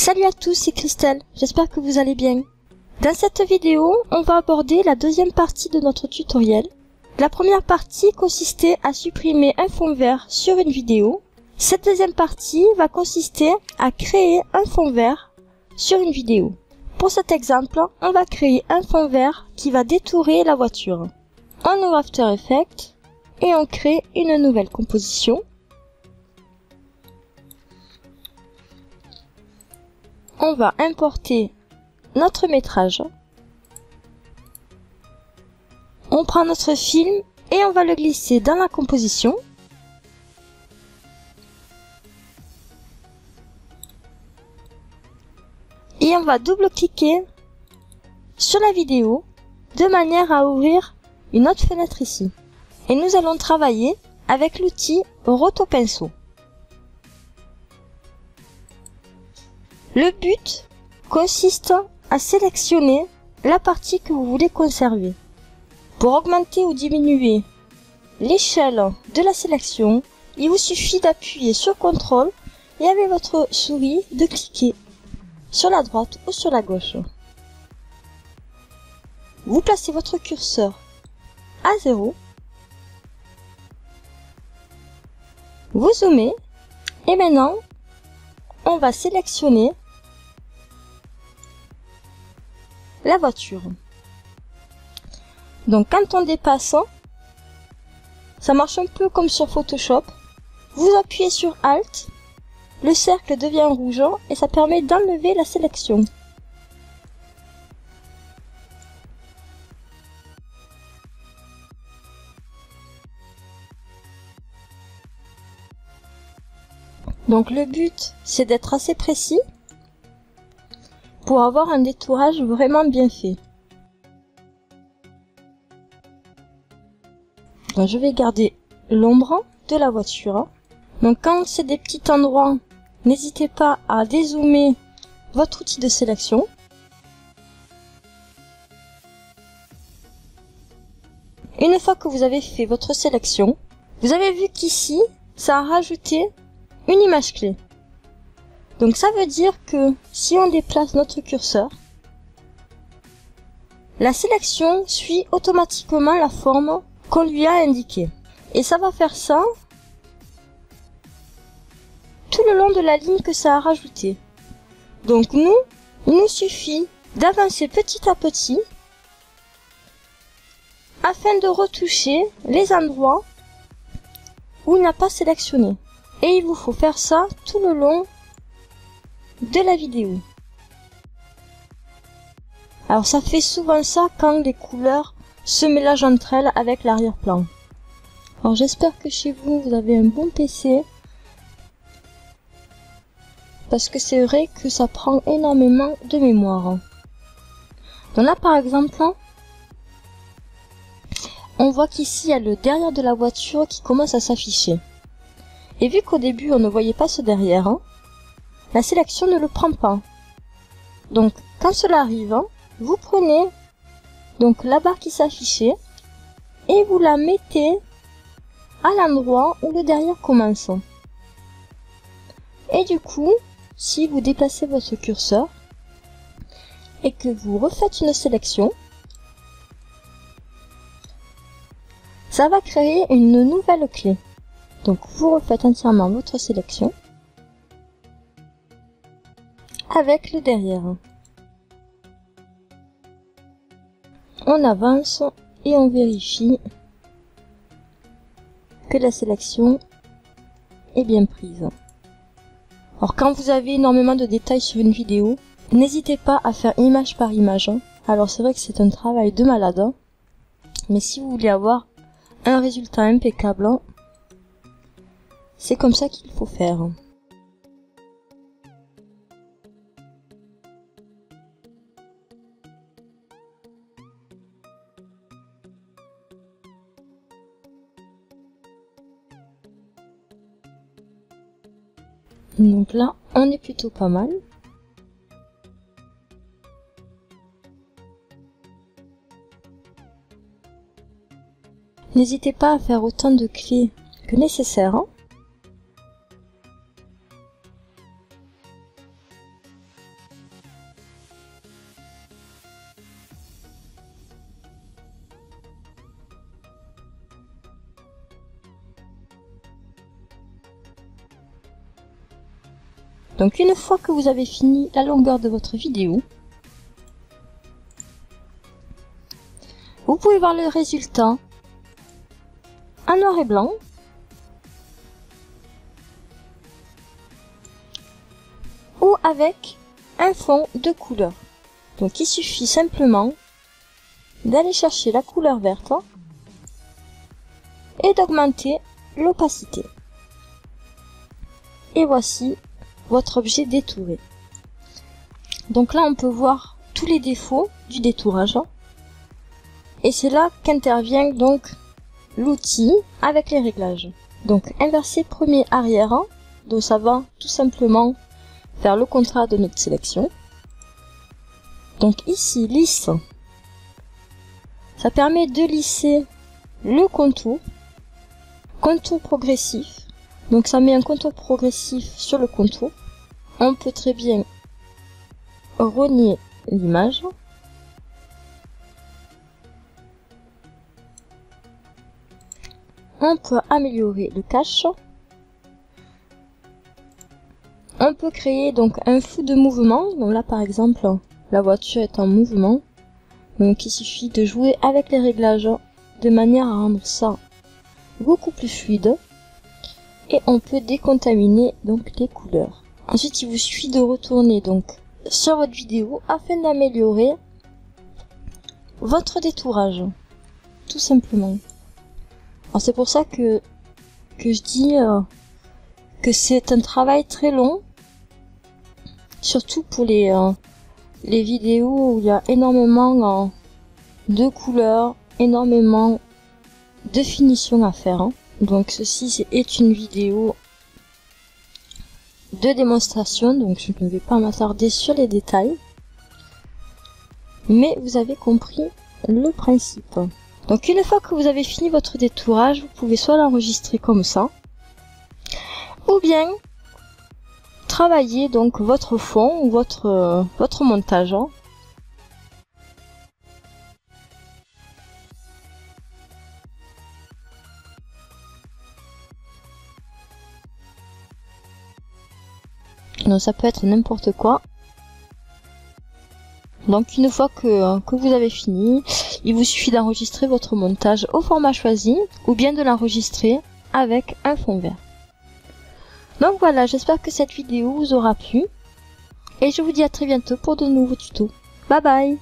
Salut à tous, c'est Christelle, j'espère que vous allez bien. Dans cette vidéo, on va aborder la deuxième partie de notre tutoriel. La première partie consistait à supprimer un fond vert sur une vidéo. Cette deuxième partie va consister à créer un fond vert sur une vidéo. Pour cet exemple, on va créer un fond vert qui va détourer la voiture. On ouvre After Effects et on crée une nouvelle composition. On va importer notre métrage. On prend notre film et on va le glisser dans la composition. Et on va double-cliquer sur la vidéo de manière à ouvrir une autre fenêtre ici. Et nous allons travailler avec l'outil Rotopinceau. Le but consiste à sélectionner la partie que vous voulez conserver. Pour augmenter ou diminuer l'échelle de la sélection, il vous suffit d'appuyer sur CTRL et avec votre souris de cliquer sur la droite ou sur la gauche. Vous placez votre curseur à 0. Vous zoomez et maintenant on va sélectionner la voiture. Donc quand on dépasse, ça marche un peu comme sur Photoshop. Vous appuyez sur Alt, le cercle devient rouge et ça permet d'enlever la sélection. Donc le but, c'est d'être assez précis pour avoir un détourage vraiment bien fait. Donc, je vais garder l'ombre de la voiture. Donc quand c'est des petits endroits, n'hésitez pas à dézoomer votre outil de sélection. Une fois que vous avez fait votre sélection, vous avez vu qu'ici, ça a rajouté une image clé. Donc ça veut dire que si on déplace notre curseur, la sélection suit automatiquement la forme qu'on lui a indiquée. Et ça va faire ça tout le long de la ligne que ça a rajouté. Donc il nous suffit d'avancer petit à petit afin de retoucher les endroits où il n'a pas sélectionné. Et il vous faut faire ça tout le long de la vidéo. Alors ça fait souvent ça quand les couleurs se mélangent entre elles avec l'arrière-plan. Alors j'espère que chez vous, vous avez un bon PC. Parce que c'est vrai que ça prend énormément de mémoire. Donc là par exemple, on voit qu'ici il y a le derrière de la voiture qui commence à s'afficher. Et vu qu'au début on ne voyait pas ce derrière, la sélection ne le prend pas. Donc quand cela arrive, vous prenez donc la barre qui s'affichait et vous la mettez à l'endroit où le derrière commence. Et du coup, si vous déplacez votre curseur et que vous refaites une sélection, ça va créer une nouvelle clé. Donc vous refaites entièrement votre sélection avec le derrière. On avance et on vérifie que la sélection est bien prise. Alors quand vous avez énormément de détails sur une vidéo, n'hésitez pas à faire image par image. Alors c'est vrai que c'est un travail de malade, mais si vous voulez avoir un résultat impeccable, c'est comme ça qu'il faut faire. Donc là, on est plutôt pas mal. N'hésitez pas à faire autant de clés que nécessaire. Donc une fois que vous avez fini la longueur de votre vidéo, vous pouvez voir le résultat en noir et blanc. Ou avec un fond de couleur. Donc il suffit simplement d'aller chercher la couleur verte et d'augmenter l'opacité. Et voici votre objet détouré. Donc là on peut voir tous les défauts du détourage. Et c'est là qu'intervient donc l'outil avec les réglages. Donc inverser premier arrière, donc ça va tout simplement faire le contraire de notre sélection. Donc ici lisse, ça permet de lisser le contour, contour progressif. Donc ça met un contour progressif sur le contour. On peut très bien rogner l'image. On peut améliorer le cache. On peut créer donc un flou de mouvement. Donc là par exemple, la voiture est en mouvement. Donc il suffit de jouer avec les réglages de manière à rendre ça beaucoup plus fluide. Et on peut décontaminer donc les couleurs. Ensuite il vous suffit de retourner donc sur votre vidéo afin d'améliorer votre détourage. Tout simplement. Alors c'est pour ça que je dis que c'est un travail très long. Surtout pour les vidéos où il y a énormément de couleurs, énormément de finition à faire. Donc ceci est une vidéo de démonstration, donc je ne vais pas m'attarder sur les détails. Mais vous avez compris le principe. Donc une fois que vous avez fini votre détourage, vous pouvez soit l'enregistrer comme ça, ou bien travailler donc votre fond ou votre montage. Donc ça peut être n'importe quoi. Donc une fois que vous avez fini, il vous suffit d'enregistrer votre montage au format choisi ou bien de l'enregistrer avec un fond vert. Donc voilà, j'espère que cette vidéo vous aura plu et je vous dis à très bientôt pour de nouveaux tutos. Bye bye!